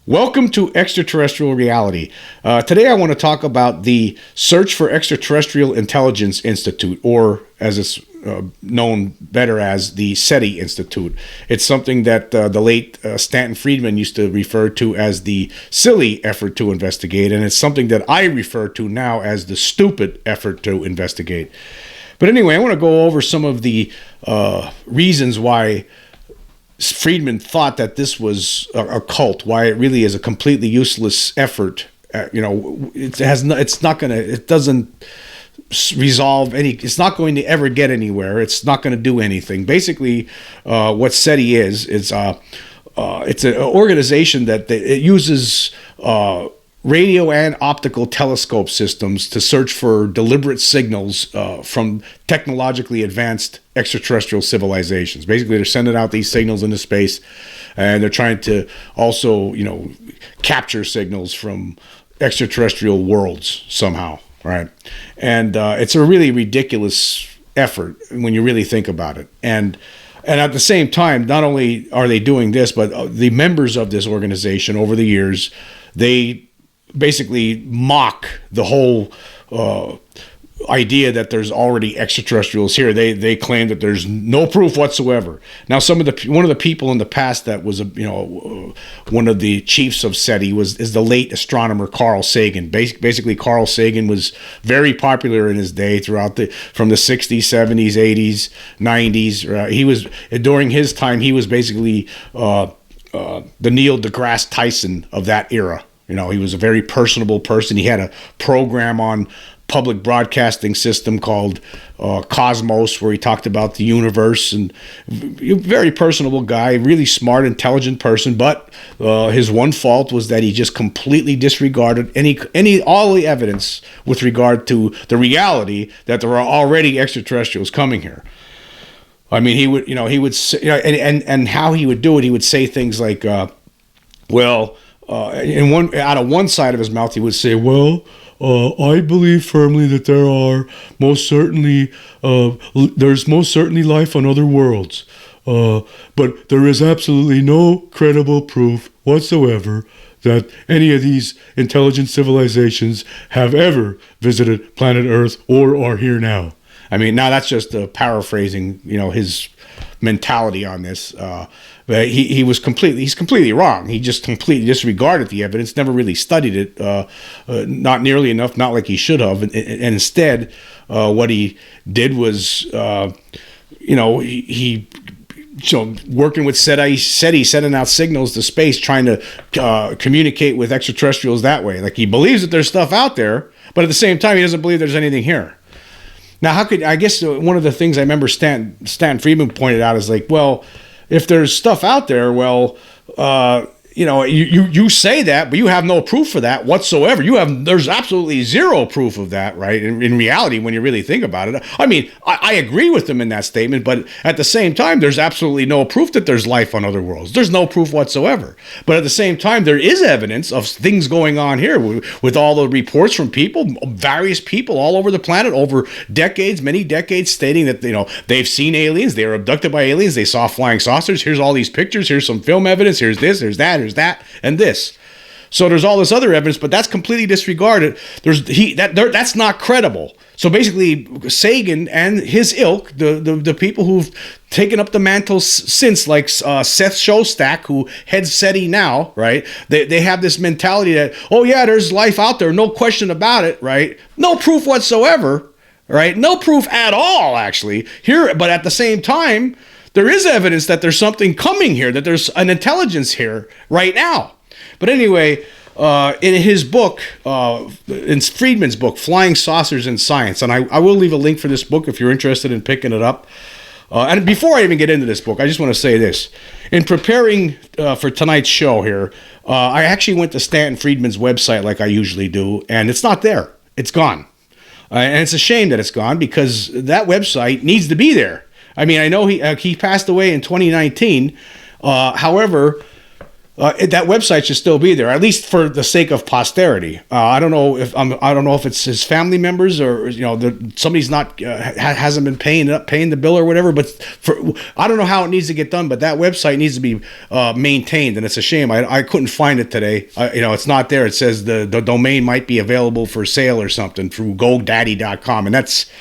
Welcome to Extraterrestrial Reality. Today I want to talk about the Search for Extraterrestrial Intelligence Institute, or as it's known better as the SETI Institute. It's something that the late Stanton Friedman used to refer to as the silly effort to investigate, and it's something that I refer to now as the stupid effort to investigate. But anyway, I want to go over some of the reasons why Friedman thought that this was a cult, why it really is a completely useless effort. It doesn't resolve any, it's not going to ever get anywhere. It's not going to do anything. Basically, what SETI is, it's an organization that it uses radio and optical telescope systems to search for deliberate signals from technologically advanced extraterrestrial civilizations. Basically, they're sending out these signals into space, and they're trying to also, capture signals from extraterrestrial worlds somehow, right? And it's a really ridiculous effort when you really think about it. And at the same time, not only are they doing this, but the members of this organization over the years, they basically mock the whole idea that there's already extraterrestrials here. They claim that there's no proof whatsoever. Now, one of the people in the past that was one of the chiefs of SETI is the late astronomer Carl Sagan. Basically, Carl Sagan was very popular in his day from the 60s, 70s, 80s, 90s. During his time, he was basically the Neil deGrasse Tyson of that era. He was a very personable person. He had a program on public broadcasting system called Cosmos, where he talked about the universe, and very personable guy, really smart, intelligent person. But his one fault was that he just completely disregarded all the evidence with regard to the reality that there are already extraterrestrials coming here. I mean, he would say, and how he would do it, he would say things like, out of one side of his mouth, he would say, I believe firmly that there's most certainly life on other worlds. But there is absolutely no credible proof whatsoever that any of these intelligent civilizations have ever visited planet Earth or are here now. I mean, now that's just paraphrasing, his mentality on this. He's completely wrong. He just completely disregarded the evidence, never really studied it, not nearly enough, not like he should have. And instead, what he did was, he working with SETI, sending out signals to space, trying to communicate with extraterrestrials that way. Like, he believes that there's stuff out there, but at the same time, he doesn't believe there's anything here. Now, I guess one of the things I remember Stan Friedman pointed out is like, well, if there's stuff out there, you say that, but you have no proof for that whatsoever. There's absolutely zero proof of that, right? In reality, when you really think about it, I mean, I agree with him in that statement, but at the same time, there's absolutely no proof that there's life on other worlds. There's no proof whatsoever. But at the same time, there is evidence of things going on here with all the reports from various people all over the planet over decades, many decades, stating that, they've seen aliens, they were abducted by aliens, they saw flying saucers, here's all these pictures, here's some film evidence, here's this, there's that, and this. So there's all this other evidence, but that's completely disregarded. That's not credible. So basically, Sagan and his ilk, the people who've taken up the mantle since, like Seth Shostak, who heads SETI now, right? They have this mentality that, oh yeah, there's life out there, no question about it, right? No proof whatsoever, right? No proof at all, actually. Here, but at the same time, there is evidence that there's something coming here, that there's an intelligence here right now. But anyway, in his book, in Friedman's book, Flying Saucers in Science, and I will leave a link for this book if you're interested in picking it up. And before I even get into this book, I just want to say this. In preparing for tonight's show here, I actually went to Stanton Friedman's website like I usually do, and it's not there. It's gone. And it's a shame that it's gone, because that website needs to be there. I mean, I know he passed away in 2019. However, That website should still be there, at least for the sake of posterity. I don't know if it's his family members or somebody's not hasn't been paying the bill or whatever. But I don't know how it needs to get done. But that website needs to be maintained, and it's a shame I couldn't find it today. It's not there. It says the domain might be available for sale or something through GoDaddy.com, and that's,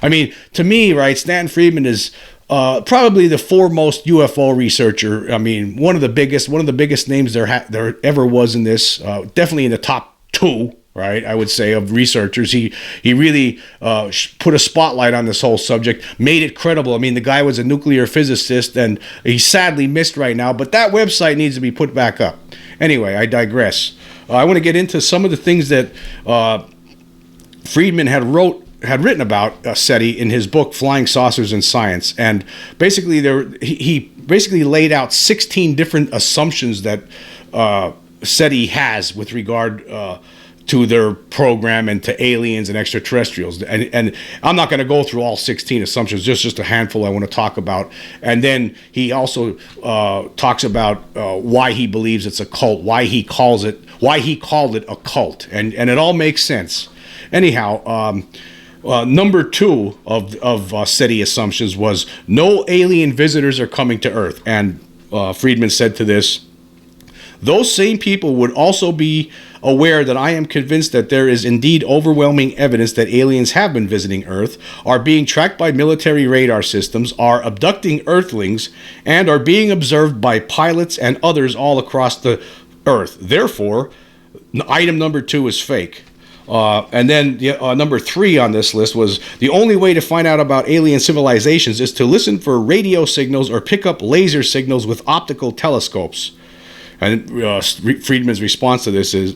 to me, right? Stanton Friedman is probably the foremost UFO researcher. One of the biggest names there ever was in this. Definitely in the top two, right? I would say, of researchers. He really put a spotlight on this whole subject, made it credible. The guy was a nuclear physicist, and he's sadly missed right now. But that website needs to be put back up. Anyway, I digress. I want to get into some of the things that Friedman had written about SETI in his book Flying Saucers and Science, and basically he laid out 16 different assumptions that SETI has with regard to their program and to aliens and extraterrestrials. And I'm not going to go through all 16 assumptions, just a handful I want to talk about. And then he also talks about why he believes it's a cult, why he called it a cult, and it all makes sense. Anyhow, number 2 of SETI assumptions was no alien visitors are coming to Earth. And Friedman said to this, those same people would also be aware that I am convinced that there is indeed overwhelming evidence that aliens have been visiting Earth, are being tracked by military radar systems, are abducting Earthlings, and are being observed by pilots and others all across the Earth. Therefore, item number 2 is fake. And then number 3 on this list was the only way to find out about alien civilizations is to listen for radio signals or pick up laser signals with optical telescopes. And Friedman's response to this is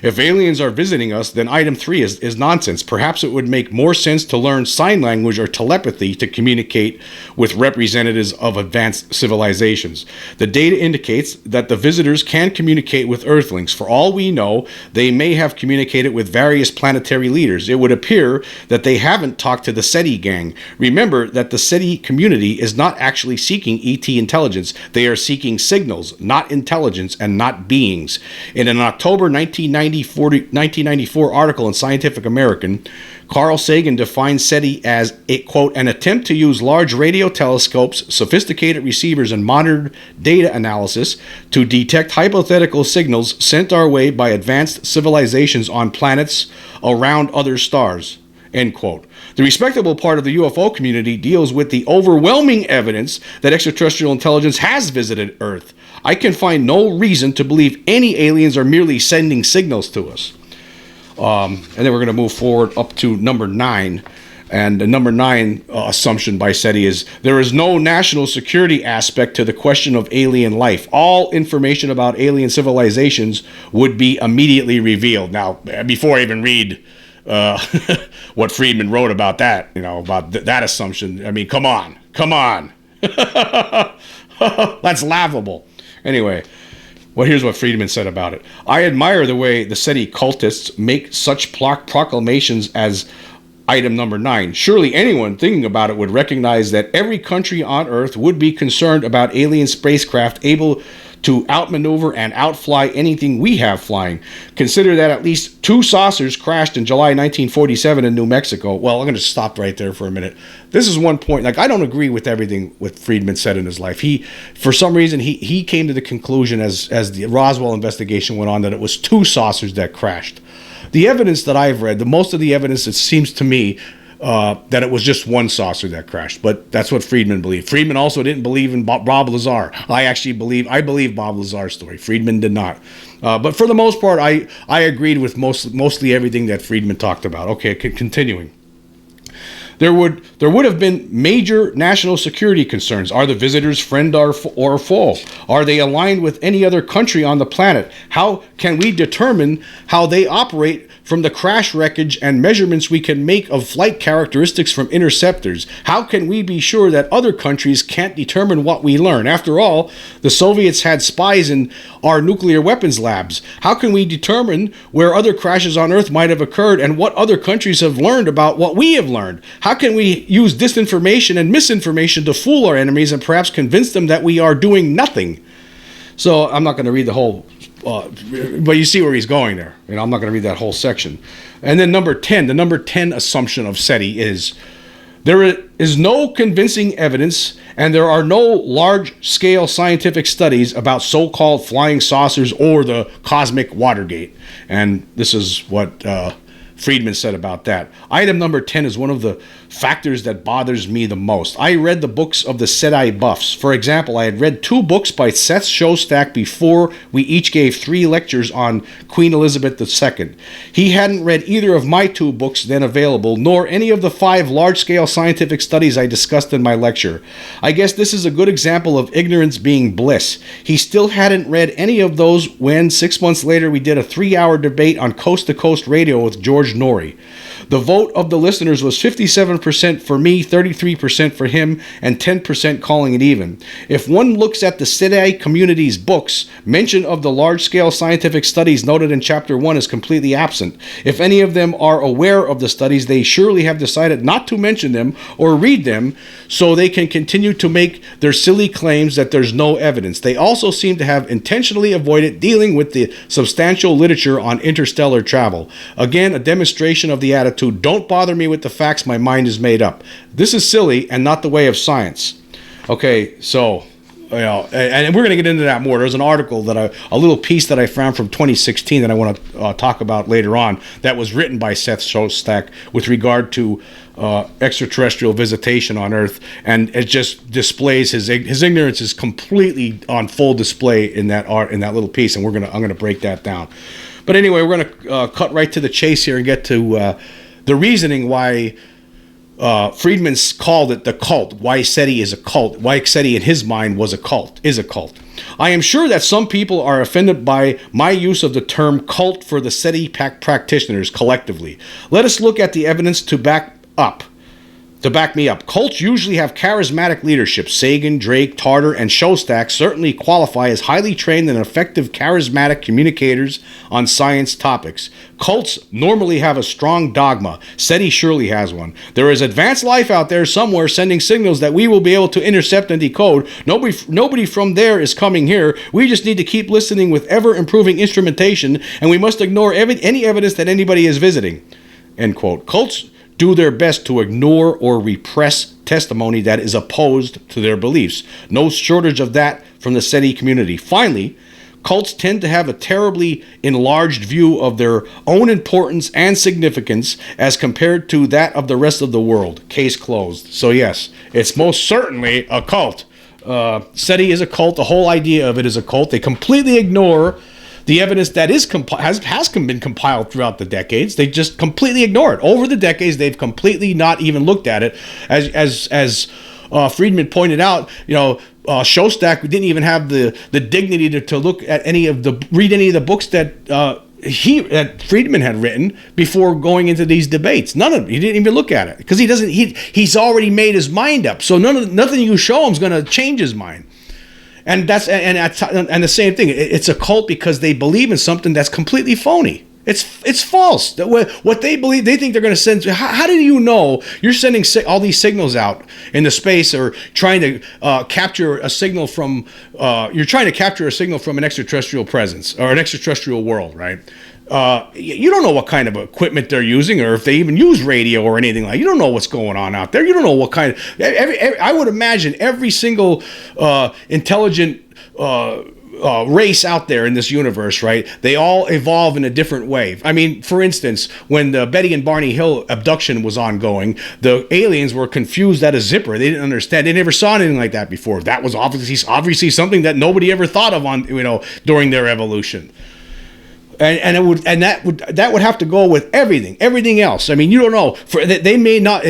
if aliens are visiting us, then item 3 is nonsense. Perhaps it would make more sense to learn sign language or telepathy to communicate with representatives of advanced civilizations. The data indicates that the visitors can communicate with Earthlings. For all we know, they may have communicated with various planetary leaders. It would appear that they haven't talked to the SETI gang. Remember that the SETI community is not actually seeking ET intelligence. They are seeking signals, not intelligence and not beings. In an October 1994 article in Scientific American, Carl Sagan defined SETI as a, quote, an attempt to use large radio telescopes, sophisticated receivers, and modern data analysis to detect hypothetical signals sent our way by advanced civilizations on planets around other stars, end quote. The respectable part of the UFO community deals with the overwhelming evidence that extraterrestrial intelligence has visited Earth. I can find no reason to believe any aliens are merely sending signals to us. And then we're going to move forward up to number 9. And the number 9 assumption by SETI is there is no national security aspect to the question of alien life. All information about alien civilizations would be immediately revealed. Now, before I even read what Friedman wrote about that, about that assumption, come on. That's laughable. Anyway, here's what Friedman said about it. I admire the way the SETI cultists make such proclamations as item number 9. Surely anyone thinking about it would recognize that every country on Earth would be concerned about alien spacecraft able to outmaneuver and outfly anything we have flying. Consider that at least 2 saucers crashed in July 1947 in New Mexico. Well, I'm going to stop right there for a minute. This is one point. I don't agree with everything what Friedman said in his life. For some reason, he came to the conclusion as the Roswell investigation went on that it was 2 saucers that crashed. The evidence that I've read, most of the evidence, it seems to me, that it was just 1 saucer that crashed, but that's what Friedman believed. Friedman also didn't believe in Bob Lazar. I believe Bob Lazar's story. Friedman did not. But for the most part, I agreed with mostly everything that Friedman talked about. Okay, continuing. There would have been major national security concerns. Are the visitors friend or foe? Are they aligned with any other country on the planet? How can we determine how they operate from the crash wreckage and measurements we can make of flight characteristics from interceptors? How can we be sure that other countries can't determine what we learn? After all, the Soviets had spies in our nuclear weapons labs. How can we determine where other crashes on Earth might have occurred and what other countries have learned about what we have learned? How can we use disinformation and misinformation to fool our enemies and perhaps convince them that we are doing nothing? So I'm not going to read the whole, but you see where he's going there. I'm not going to read that whole section. And then the number 10 assumption of SETI is, there is no convincing evidence and there are no large-scale scientific studies about so-called flying saucers or the cosmic Watergate. And this is what Friedman said about that. Item number 10 is one of the factors that bothers me the most. I read the books of the SETI buffs. For example, I had read 2 books by Seth Shostak before we each gave 3 lectures on Queen Elizabeth II. He hadn't read either of my 2 books then available, nor any of the 5 large-scale scientific studies I discussed in my lecture. I guess this is a good example of ignorance being bliss. He still hadn't read any of those when, 6 months later, we did a 3-hour debate on Coast to Coast Radio with George Norrie. The vote of the listeners was 57% for me, 33% for him, and 10% calling it even. If one looks at the SETI community's books, mention of the large-scale scientific studies noted in Chapter 1 is completely absent. If any of them are aware of the studies, they surely have decided not to mention them or read them so they can continue to make their silly claims that there's no evidence. They also seem to have intentionally avoided dealing with the substantial literature on interstellar travel. Again, a demonstration of the attitude, don't bother me with the facts, my mind is made up. This is silly and not the way of science. Okay, so, and we're going to get into that more. There's an article, a little piece that I found from 2016 that I want to talk about later on that was written by Seth Shostak with regard to extraterrestrial visitation on Earth, and it just displays his ignorance is completely on full display in that little piece, and I'm going to break that down. But anyway, we're going to cut right to the chase here and get to the reasoning why Friedman's called it the cult, why SETI is a cult, why SETI in his mind is a cult. I am sure that some people are offended by my use of the term cult for the SETI practitioners collectively. Let us look at the evidence to back me up. Cults usually have charismatic leadership. Sagan, Drake, Tarter, and Shostak certainly qualify as highly trained and effective charismatic communicators on science topics. Cults normally have a strong dogma. SETI surely has one. There is advanced life out there somewhere sending signals that we will be able to intercept and decode. Nobody from there is coming here. We just need to keep listening with ever-improving instrumentation, and we must ignore any evidence that anybody is visiting. End quote. Cults do their best to ignore or repress testimony that is opposed to their beliefs. No shortage of that from the SETI community. Finally, cults tend to have a terribly enlarged view of their own importance and significance as compared to that of the rest of the world. Case closed. So yes, it's most certainly a cult. SETI is a cult. The whole idea of it is a cult. They completely ignore the evidence that has been compiled throughout the decades. They just completely ignore it. Over the decades, they've completely not even looked at it. As Friedman pointed out, Shostak didn't even have the dignity to look at read any of the books that Friedman had written before going into these debates. None of it. He didn't even look at it because he's already made his mind up. So nothing you show him is going to change his mind. And and the same thing. It's a cult because they believe in something that's completely phony. It's false. What they believe, they think they're going to send. How do you know you're sending all these signals out into space, or trying to capture a signal from? You're trying to capture a signal from an extraterrestrial presence or an extraterrestrial world, right? You don't know what kind of equipment they're using, or if they even use radio or anything like. You don't know what's going on out there. You don't know what kind of. I would imagine every single intelligent race out there in this universe, right? They all evolve in a different way. I mean, for instance, when the Betty and Barney Hill abduction was ongoing, the aliens were confused at a zipper. They didn't understand. They never saw anything like that before. That was obviously something that nobody ever thought of during their evolution. That would have to go with everything else. I mean, you don't know. They may not.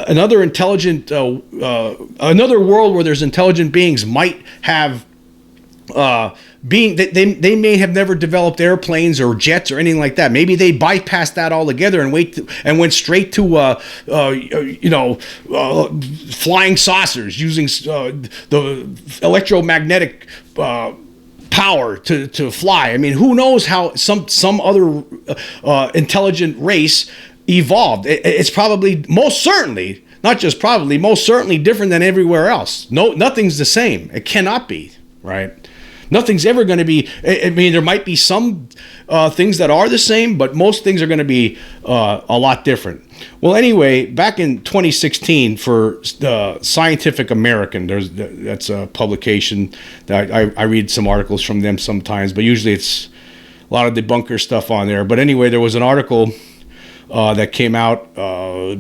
Another intelligent, another world where there's intelligent beings might have. They may have never developed airplanes or jets or anything like that. Maybe they bypassed that altogether and went straight to flying saucers using the electromagnetic power to fly. I mean, who knows how some other intelligent race evolved. It's probably most certainly different than everywhere else. Nothing's the same. It cannot be. right? Nothing's ever going to be, I mean, there might be some things that are the same, but most things are going to be a lot different. Well, anyway, back in 2016 for the Scientific American, that's a publication that I read some articles from them sometimes, but usually it's a lot of debunker stuff on there. But anyway, there was an article that came out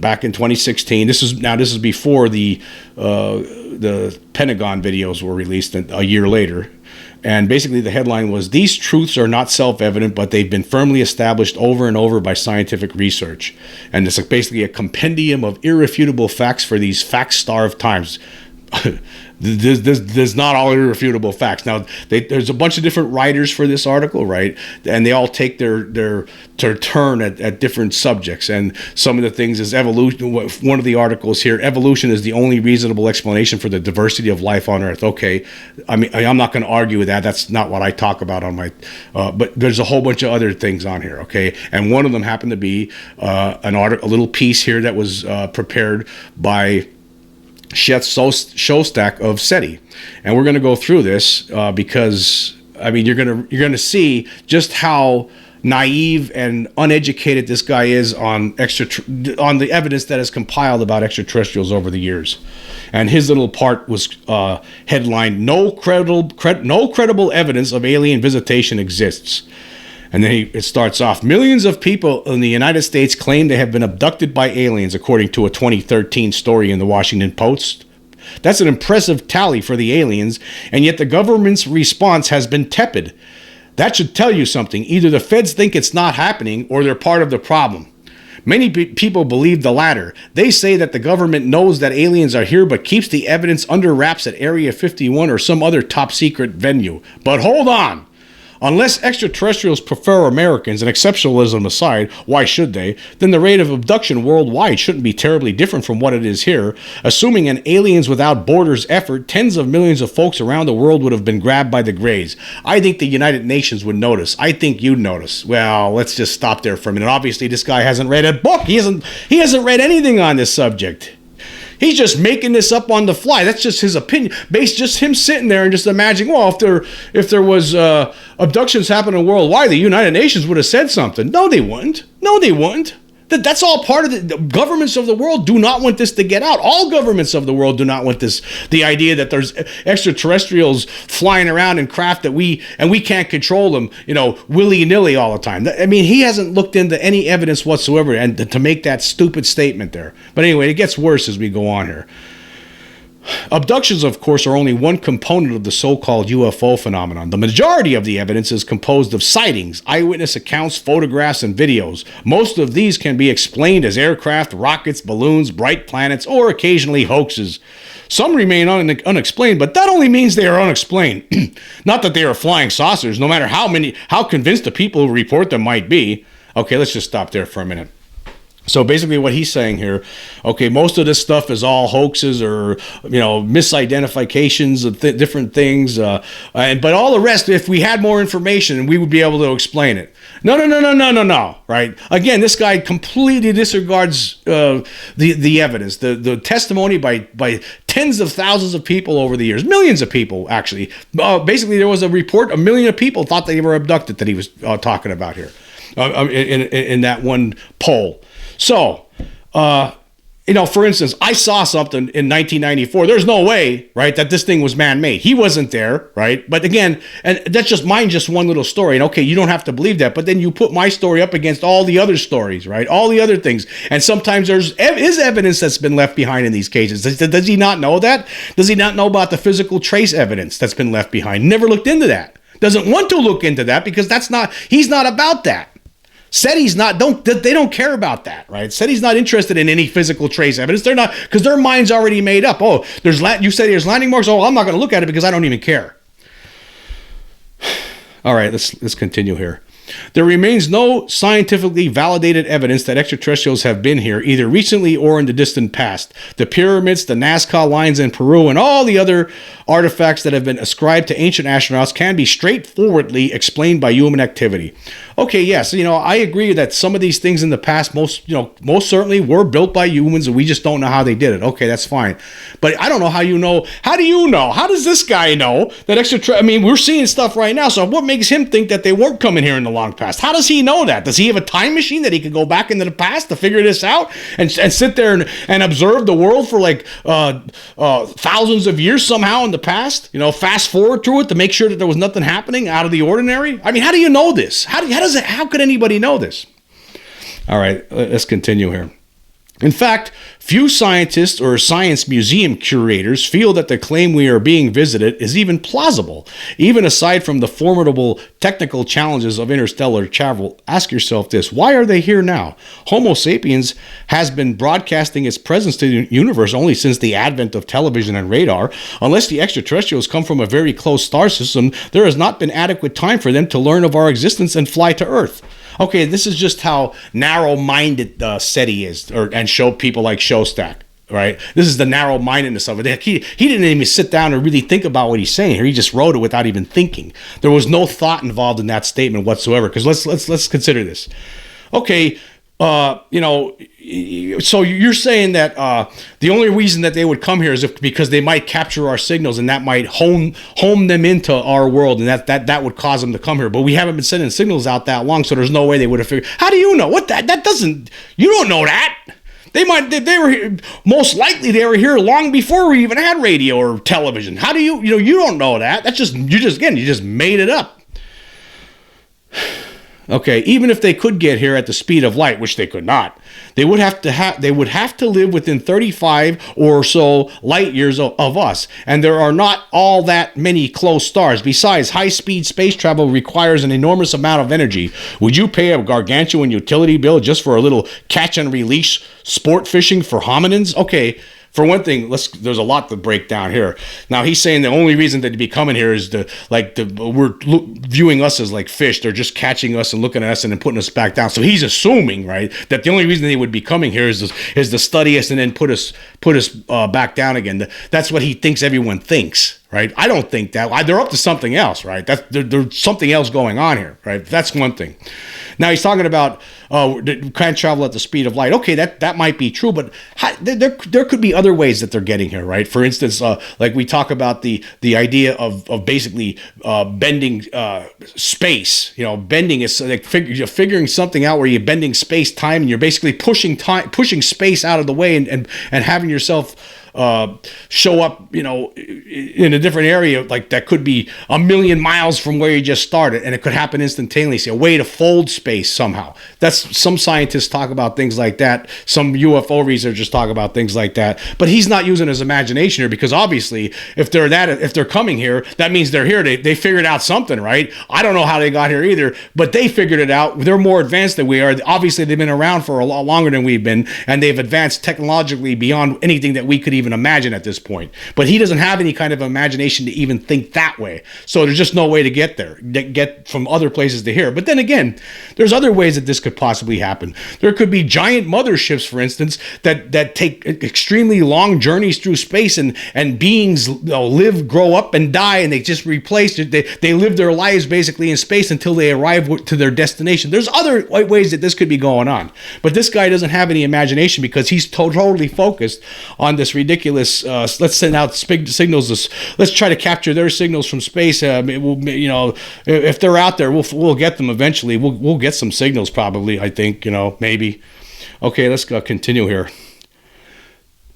back in 2016. This is before the Pentagon videos were released a year later. And basically the headline was, "These truths are not self-evident, but they've been firmly established over and over by scientific research." And it's basically a compendium of irrefutable facts for these fact-starved times. There's not all irrefutable facts. Now, there's a bunch of different writers for this article, right? And they all take their turn at different subjects. And some of the things is evolution. One of the articles here, evolution is the only reasonable explanation for the diversity of life on Earth. Okay, I mean, I'm not going to argue with that. That's not what I talk about on my. But there's a whole bunch of other things on here. Okay, and one of them happened to be a little piece here that was prepared by Seth Shostak of SETI, and we're going to go through this because I mean you're going to see just how naive and uneducated this guy is on the evidence that is compiled about extraterrestrials over the years. And his little part was headlined, no credible evidence of alien visitation exists. And then it starts off, millions of people in the United States claim they have been abducted by aliens, according to a 2013 story in the Washington Post. That's an impressive tally for the aliens, and yet the government's response has been tepid. That should tell you something. Either the feds think it's not happening, or they're part of the problem. Many people believe the latter. They say that the government knows that aliens are here, but keeps the evidence under wraps at Area 51 or some other top secret venue. But hold on! Unless extraterrestrials prefer Americans, and exceptionalism aside, why should they? Then the rate of abduction worldwide shouldn't be terribly different from what it is here. Assuming an Aliens Without Borders effort, tens of millions of folks around the world would have been grabbed by the Greys. I think the United Nations would notice. I think you'd notice. Well, let's just stop there for a minute. Obviously, this guy hasn't read a book. He hasn't read anything on this subject. He's just making this up on the fly. That's just his opinion, based just him sitting there and just imagining, well, if there was abductions happening worldwide, the United Nations would have said something. No, they wouldn't. No, they wouldn't. That's all part of the governments of the world do not want this to get out. All governments of the world do not want this. The idea that there's extraterrestrials flying around in craft that we can't control them, willy-nilly all the time. I mean, he hasn't looked into any evidence whatsoever and to make that stupid statement there. But anyway, it gets worse as we go on here. Abductions, of course, are only one component of the so-called UFO phenomenon. The majority of the evidence is composed of sightings, eyewitness accounts, photographs, and videos. Most of these can be explained as aircraft, rockets, balloons, bright planets, or occasionally hoaxes. Some remain unexplained, but that only means they are unexplained. Not that they are flying saucers, no matter how convinced the people who report them might be. Okay, let's just stop there for a minute. So basically what he's saying here, okay, most of this stuff is all hoaxes or, misidentifications of different things. But all the rest, if we had more information, we would be able to explain it. No, right? Again, this guy completely disregards the evidence, the testimony by tens of thousands of people over the years, millions of people, actually. Basically, there was a report, 1 million people thought they were abducted that he was talking about here in that one poll. So, for instance, I saw something in 1994. There's no way, right, that this thing was man-made. He wasn't there, right? But again, and that's just one little story. And okay, you don't have to believe that, but then you put my story up against all the other stories, right? All the other things. And sometimes is evidence that's been left behind in these cases. Does he not know that? Does he not know about the physical trace evidence that's been left behind? Never looked into that. Doesn't want to look into that because he's not about that. SETI's they don't care about that, right? SETI's not interested in any physical trace evidence. They're not, because their mind's already made up. Oh, you said there's landing marks. Oh, I'm not going to look at it because I don't even care. All right, let's continue here. There remains no scientifically validated evidence that extraterrestrials have been here, either recently or in the distant past. The pyramids, the Nazca lines in Peru, and all the other artifacts that have been ascribed to ancient astronauts can be straightforwardly explained by human activity. Okay, yes, I agree that some of these things in the past, most certainly were built by humans, and we just don't know how they did it. Okay, that's fine. But I don't know how you know. How do you know? How does this guy know that we're seeing stuff right now, so what makes him think that they weren't coming here in the long past? How does he know that? Does he have a time machine that he could go back into the past to figure this out and sit there and observe the world for thousands of years somehow in the past? Fast forward through it to make sure that there was nothing happening out of the ordinary? I mean, how do you know this? How could anybody know this? All right, let's continue here. In fact, few scientists or science museum curators feel that the claim we are being visited is even plausible. Even aside from the formidable technical challenges of interstellar travel, ask yourself this: why are they here now? Homo sapiens has been broadcasting its presence to the universe only since the advent of television and radar. Unless the extraterrestrials come from a very close star system, there has not been adequate time for them to learn of our existence and fly to Earth. Okay, this is just how narrow-minded Seti is, and show people like Shostak, right? This is the narrow-mindedness of it. He didn't even sit down and really think about what he's saying here. He just wrote it without even thinking. There was no thought involved in that statement whatsoever. Because let's consider this. Okay, so you're saying that the only reason that they would come here is because they might capture our signals, and that might home them into our world, and that would cause them to come here. But we haven't been sending signals out that long, so there's no way they would have figured. How do you know? That doesn't. You don't know that. They were here, most likely they were here long before we even had radio or television. How do you don't know that? You just made it up. Okay, even if they could get here at the speed of light, which they could not, they would have to live within 35 or so light years of us, and there are not all that many close stars. Besides, high-speed space travel requires an enormous amount of energy. Would you pay a gargantuan utility bill just for a little catch and release sport fishing for hominins? Okay. For one thing, there's a lot to break down here. Now, he's saying the only reason that they'd be coming here is we're viewing us as like fish. They're just catching us and looking at us and then putting us back down. So he's assuming, right, that the only reason they would be coming here is to study us and then put us back down again. That's what he thinks everyone thinks. Right? I don't think that. They're up to something else, right? There's something else going on here, right? That's one thing. Now he's talking about can't travel at the speed of light. Okay, that might be true, but there could be other ways that they're getting here, right? For instance, like we talk about the idea of basically bending space. Bending is like figuring something out where you're bending space time, and you're basically pushing space out of the way and having yourself show up, in a different area, like that could be a million miles from where you just started, and it could happen instantaneously. A way to fold space somehow. Some scientists talk about things like that. Some UFO researchers talk about things like that. But he's not using his imagination here, because obviously, if they're coming here, that means they're here. They figured out something, right? I don't know how they got here either, but they figured it out. They're more advanced than we are. Obviously, they've been around for a lot longer than we've been, and they've advanced technologically beyond anything that we could even imagine at this point. But he doesn't have any kind of imagination to even think that way. So there's just no way to get there, get from other places to here. But then again, there's other ways that this could possibly happen. There could be giant motherships, for instance, that take extremely long journeys through space, and beings live, grow up, and die, and they just replace it. They live their lives basically in space until they arrive to their destination. There's other ways that this could be going on. But this guy doesn't have any imagination, because he's totally focused on this ridiculous, let's send out signals, let's try to capture their signals from space. If they're out there, we'll get them eventually. We'll get some signals probably, I think, maybe. Okay, let's continue here.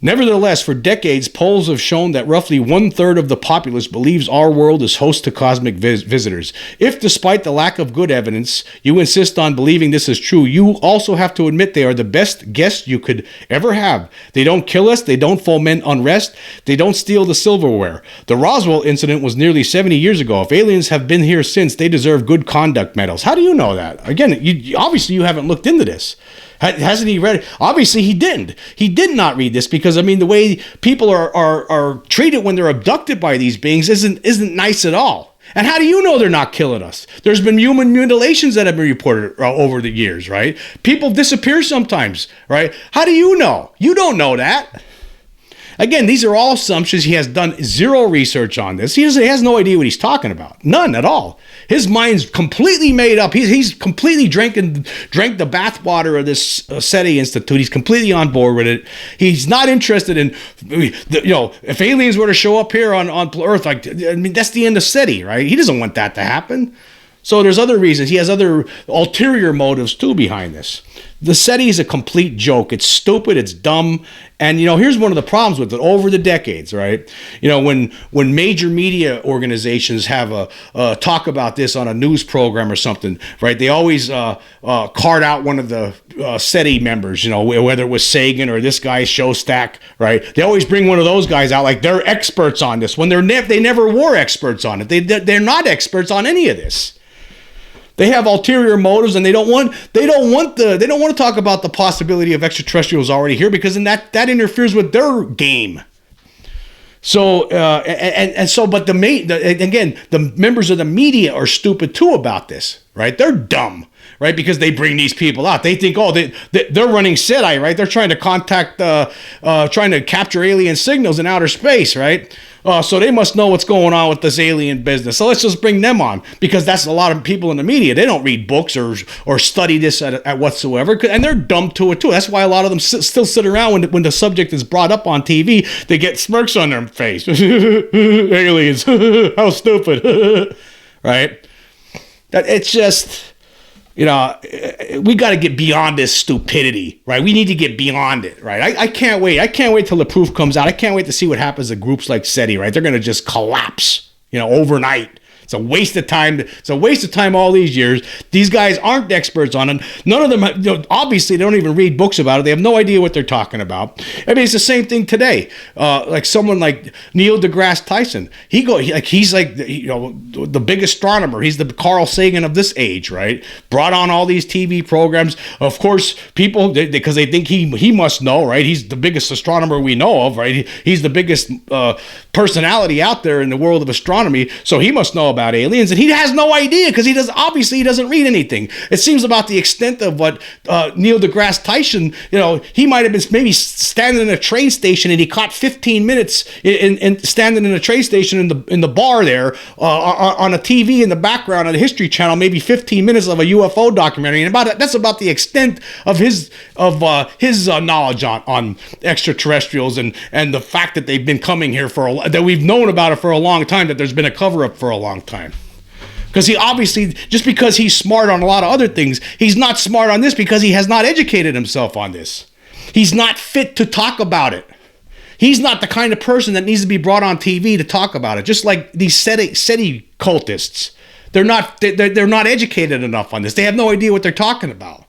Nevertheless, for decades, polls have shown that roughly 1/3 of the populace believes our world is host to cosmic visitors. If, despite the lack of good evidence, you insist on believing this is true, you also have to admit they are the best guests you could ever have. They don't kill us, they don't foment unrest, they don't steal the silverware. The Roswell incident was nearly 70 years ago. If aliens have been here since, they deserve good conduct medals. How do you know that? Again, obviously you haven't looked into this. Hasn't he read it? Obviously he didn't. He did not read this, because the way people are treated when they're abducted by these beings isn't nice at all. And how do you know they're not killing us? There's been human mutilations that have been reported over the years, right? People disappear sometimes, right? How do you know? You don't know that. Again, these are all assumptions. He has done zero research on this. He has no idea what he's talking about. None at all. His mind's completely made up. He's completely drank the bathwater of this SETI Institute. He's completely on board with it. He's not interested in, if aliens were to show up here on Earth, like, I mean, that's the end of SETI, right? He doesn't want that to happen. So there's other reasons. He has other ulterior motives too behind this. The SETI is a complete joke. It's stupid. It's dumb. And, here's one of the problems with it over the decades, right? When major media organizations have a talk about this on a news program or something, right? They always card out one of the SETI members, whether it was Sagan or this guy Shostak, right? They always bring one of those guys out like they're experts on this when they never were experts on it. They're not experts on any of this. They have ulterior motives, and they don't want to talk about the possibility of extraterrestrials already here, because then that interferes with their game. So but the members of the media are stupid too about this, right? They're dumb, right? Because they bring these people out. They think, they're running SETI, right? They're trying to trying to capture alien signals in outer space, right? So they must know what's going on with this alien business. So let's just bring them on, because that's a lot of people in the media. They don't read books or study this at whatsoever, and they're dumb to it too. That's why a lot of them still sit around when the subject is brought up on TV. They get smirks on their face. Aliens, how stupid, right? It's just, we got to get beyond this stupidity, right? We need to get beyond it, right? I can't wait. I can't wait till the proof comes out. I can't wait to see what happens to groups like SETI, right? They're going to just collapse, overnight. It's a waste of time. It's a waste of time all these years. These guys aren't experts on it. None of them, obviously, they don't even read books about it. They have no idea what they're talking about. I mean, it's the same thing today. Like someone like Neil deGrasse Tyson. He's the big astronomer. He's the Carl Sagan of this age, right? Brought on all these TV programs. Of course, people, because they think he must know, right? He's the biggest astronomer we know of, right? He's the biggest personality out there in the world of astronomy, so he must know about aliens, and he has no idea, because he doesn't read anything. It seems about the extent of what Neil deGrasse Tyson, he might have been maybe standing in a train station, and he caught 15 minutes in standing in a train station in the bar there on a TV in the background on the History Channel, maybe 15 minutes of a UFO documentary, and that's about the extent of his knowledge on extraterrestrials and the fact that they've been coming here that we've known about it for a long time, that there's been a cover-up for a long time. Because he obviously, just because he's smart on a lot of other things, he's not smart on this because he has not educated himself on this. He's not fit to talk about it. He's not the kind of person that needs to be brought on TV to talk about it. Just like these SETI cultists. They're not educated enough on this. They have no idea what they're talking about.